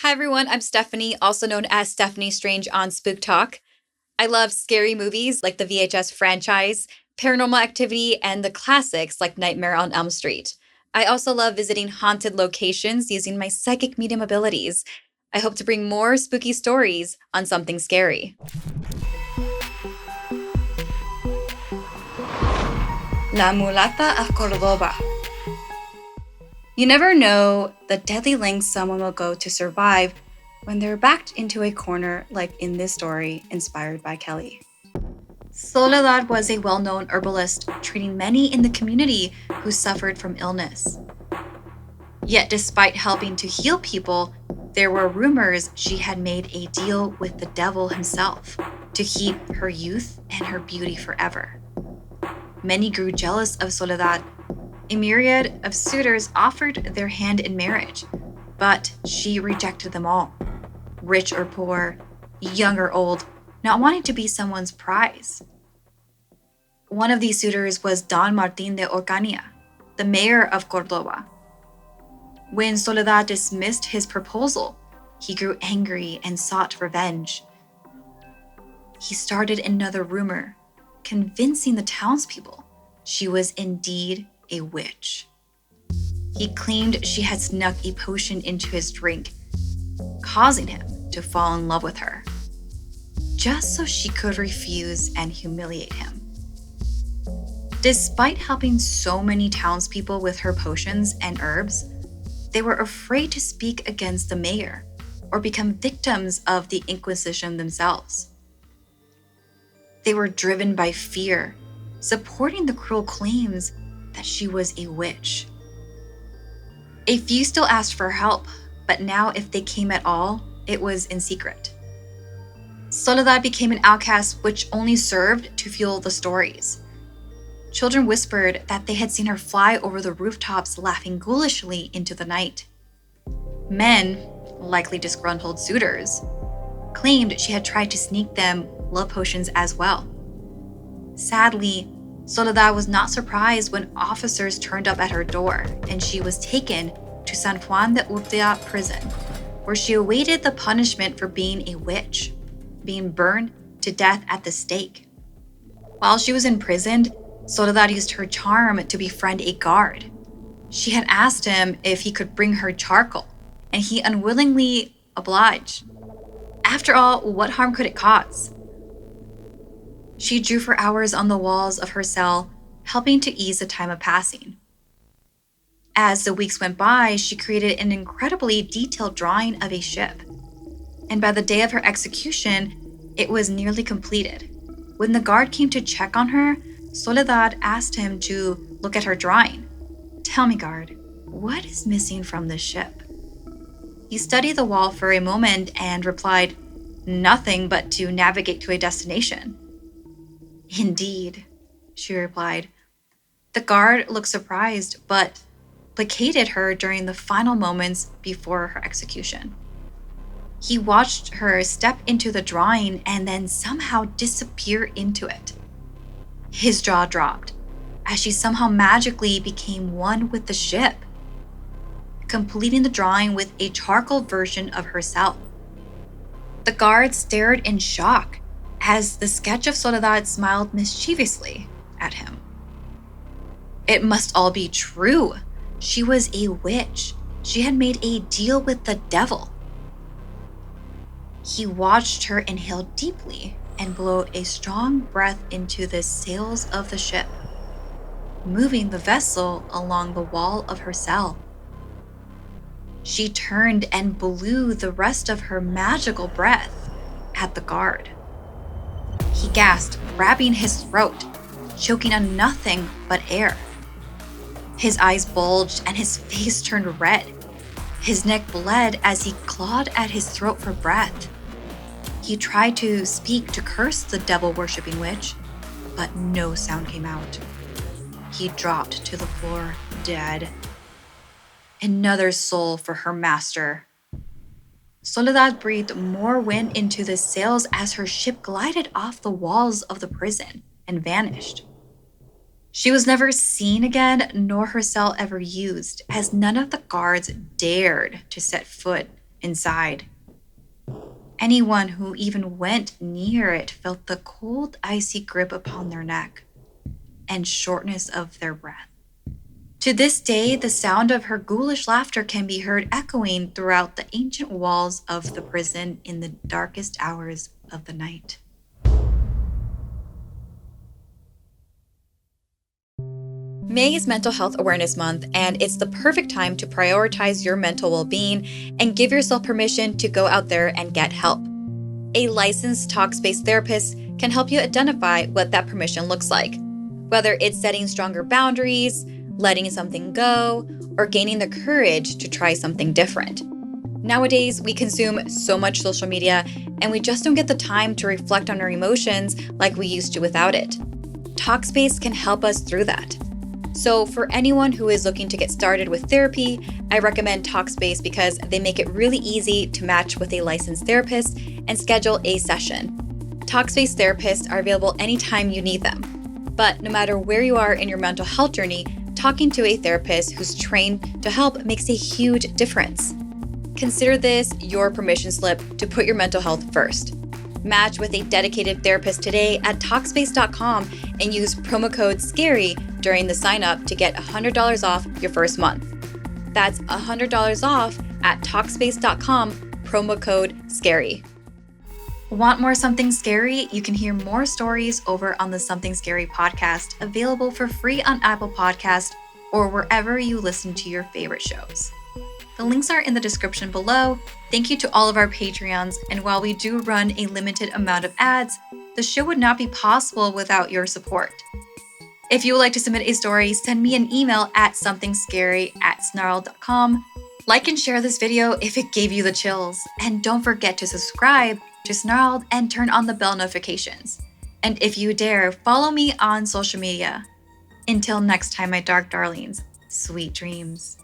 Hi everyone, I'm Steffany, also known as Steffany Strange on Spook Talk. I love scary movies like the VHS franchise, paranormal activity, and the classics like Nightmare on Elm Street. I also love visiting haunted locations using my psychic medium abilities. I hope to bring more spooky stories on Something Scary. La MULATA of CORDOBA. You never know the deadly lengths someone will go to survive when they're backed into a corner like in this story inspired by Kelly. Soledad was a well-known herbalist treating many in the community who suffered from illness. Yet despite helping to heal people, there were rumors she had made a deal with the devil himself to keep her youth and her beauty forever. Many grew jealous of Soledad. A myriad of suitors offered their hand in marriage, but she rejected them all. Rich or poor, young or old, not wanting to be someone's prize. One of these suitors was Don Martin de Orcania, the mayor of Cordoba. When Soledad dismissed his proposal, he grew angry and sought revenge. He started another rumor, convincing the townspeople she was indeed a witch. He claimed she had snuck a potion into his drink, causing him to fall in love with her, just so she could refuse and humiliate him. Despite helping so many townspeople with her potions and herbs, they were afraid to speak against the mayor or become victims of the Inquisition themselves. They were driven by fear, supporting the cruel claims that she was a witch. A few still asked for help, but now if they came at all, it was in secret. Soledad became an outcast, which only served to fuel the stories. Children whispered that they had seen her fly over the rooftops laughing ghoulishly into the night. Men, likely disgruntled suitors, claimed she had tried to sneak them love potions as well. Sadly, Soledad was not surprised when officers turned up at her door and she was taken to San Juan de Urtea prison, where she awaited the punishment for being a witch, being burned to death at the stake. While she was imprisoned, Soledad used her charm to befriend a guard. She had asked him if he could bring her charcoal, and he unwillingly obliged. After all, what harm could it cause? She drew for hours on the walls of her cell, helping to ease the time of passing. As the weeks went by, she created an incredibly detailed drawing of a ship. And by the day of her execution, it was nearly completed. When the guard came to check on her, Soledad asked him to look at her drawing. "Tell me, guard, what is missing from this ship?" He studied the wall for a moment and replied, "Nothing but to navigate to a destination." "Indeed," she replied. The guard looked surprised, but placated her during the final moments before her execution. He watched her step into the drawing and then somehow disappear into it. His jaw dropped as she somehow magically became one with the ship, completing the drawing with a charcoal version of herself. The guard stared in shock as the sketch of Soledad smiled mischievously at him. It must all be true. She was a witch. She had made a deal with the devil. He watched her inhale deeply and blow a strong breath into the sails of the ship, moving the vessel along the wall of her cell. She turned and blew the rest of her magical breath at the guard. He gasped, grabbing his throat, choking on nothing but air. His eyes bulged and his face turned red. His neck bled as he clawed at his throat for breath. He tried to speak to curse the devil-worshipping witch, but no sound came out. He dropped to the floor, dead. Another soul for her master. Soledad breathed more wind into the sails as her ship glided off the walls of the prison and vanished. She was never seen again, nor her cell ever used, as none of the guards dared to set foot inside. Anyone who even went near it felt the cold, icy grip upon their neck and shortness of their breath. To this day, the sound of her ghoulish laughter can be heard echoing throughout the ancient walls of the prison in the darkest hours of the night. May is Mental Health Awareness Month, and it's the perfect time to prioritize your mental well-being and give yourself permission to go out there and get help. A licensed Talkspace therapist can help you identify what that permission looks like, whether it's setting stronger boundaries, letting something go, or gaining the courage to try something different. Nowadays, we consume so much social media, and we just don't get the time to reflect on our emotions like we used to without it. Talkspace can help us through that. So for anyone who is looking to get started with therapy, I recommend Talkspace because they make it really easy to match with a licensed therapist and schedule a session. Talkspace therapists are available anytime you need them. But no matter where you are in your mental health journey, talking to a therapist who's trained to help makes a huge difference. Consider this your permission slip to put your mental health first. Match with a dedicated therapist today at Talkspace.com and use promo code SCARY during the sign up to get $100 off your first month. That's $100 off at Talkspace.com, promo code SCARY. Want more Something Scary? You can hear more stories over on the Something Scary podcast, available for free on Apple Podcasts or wherever you listen to your favorite shows. The links are in the description below. Thank you to all of our Patreons, and while we do run a limited amount of ads, the show would not be possible without your support. If you would like to submit a story, send me an email at somethingscary@snarled.com. Like and share this video if it gave you the chills, and don't forget to subscribe to Snarled and turn on the bell notifications. And if you dare, follow me on social media. Until next time, my dark darlings, sweet dreams.